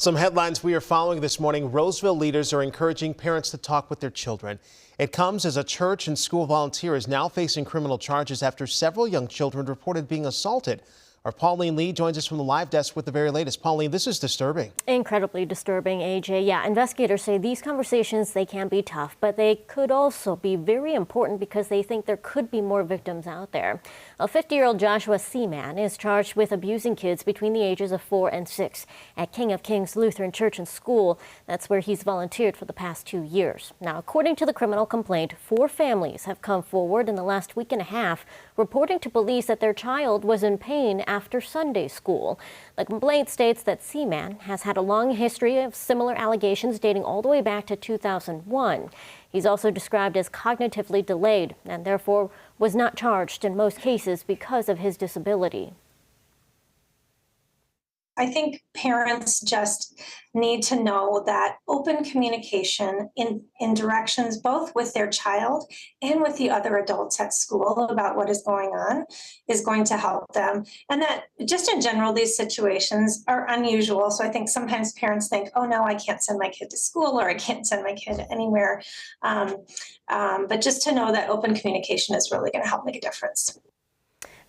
Some headlines we are following this morning. Roseville leaders are encouraging parents to talk with their children. It comes as a church and school volunteer is now facing criminal charges after several young children reported being assaulted. Our Pauline Lee joins us from the live desk with the very latest. Pauline, this is disturbing. Incredibly disturbing, AJ. Yeah, investigators say these conversations, they can be tough, but they could also be very important because they think there could be more victims out there. A 50-year-old Joshua Seaman is charged with abusing kids between the ages of 4 and 6 at King of Kings Lutheran Church and School. That's where he's volunteered for the past 2 years. Now, according to the criminal complaint, 4 families have come forward in the last week and a half reporting to police that their child was in pain after Sunday school. The complaint states that Seaman has had a long history of similar allegations dating all the way back to 2001. He's also described as cognitively delayed and therefore was not charged in most cases because of his disability. I think parents just need to know that open communication in directions both with their child and with the other adults at school about what is going on is going to help them. And that just in general, these situations are unusual. So I think sometimes parents think, oh no, I can't send my kid to school or I can't send my kid anywhere. But just to know that open communication is really going to help make a difference.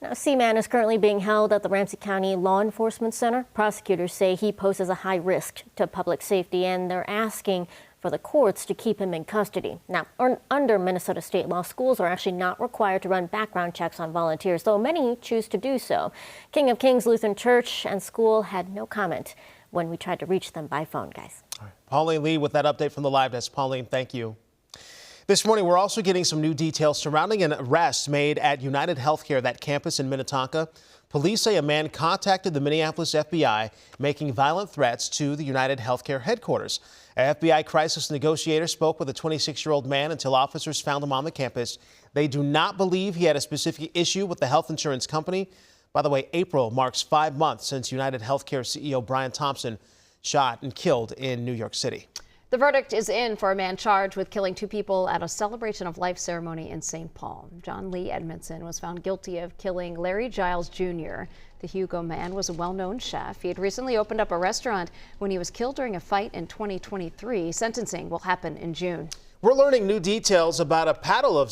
Now, Seaman is currently being held at the Ramsey County Law Enforcement Center. Prosecutors say he poses a high risk to public safety, and they're asking for the courts to keep him in custody. Now, under Minnesota state law, schools are actually not required to run background checks on volunteers, though many choose to do so. King of Kings Lutheran Church and School had no comment when we tried to reach them by phone, guys. All right. Pauline Lee with that update from the live desk. Pauline, thank you. This morning, we're also getting some new details surrounding an arrest made at United Healthcare, that campus in Minnetonka. Police say a man contacted the Minneapolis FBI, making violent threats to the United Healthcare headquarters. An FBI crisis negotiator spoke with a 26-year-old man until officers found him on the campus. They do not believe he had a specific issue with the health insurance company. By the way, April marks 5 months since United Healthcare CEO Brian Thompson shot and killed in New York City. The verdict is in for a man charged with killing 2 people at a celebration of life ceremony in St. Paul. John Lee Edmondson was found guilty of killing Larry Giles Jr. The Hugo man was a well-known chef. He had recently opened up a restaurant when he was killed during a fight in 2023. Sentencing will happen in June. We're learning new details about a paddle of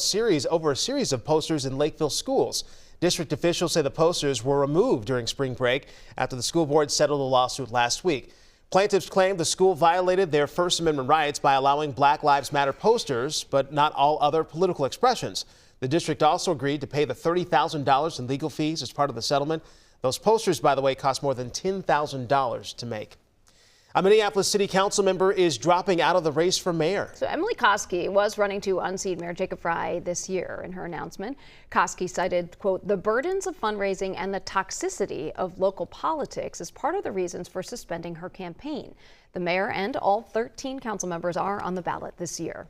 over a series of posters in Lakeville schools. District officials say the posters were removed during spring break after the school board settled a lawsuit last week. Plaintiffs claim the school violated their First Amendment rights by allowing Black Lives Matter posters, but not all other political expressions. The district also agreed to pay the $30,000 in legal fees as part of the settlement. Those posters, by the way, cost more than $10,000 to make. A Minneapolis City Council member is dropping out of the race for mayor. So Emily Koski was running to unseat Mayor Jacob Fry this year. In her announcement, Koski cited, quote, the burdens of fundraising and the toxicity of local politics as part of the reasons for suspending her campaign. The mayor and all 13 council members are on the ballot this year.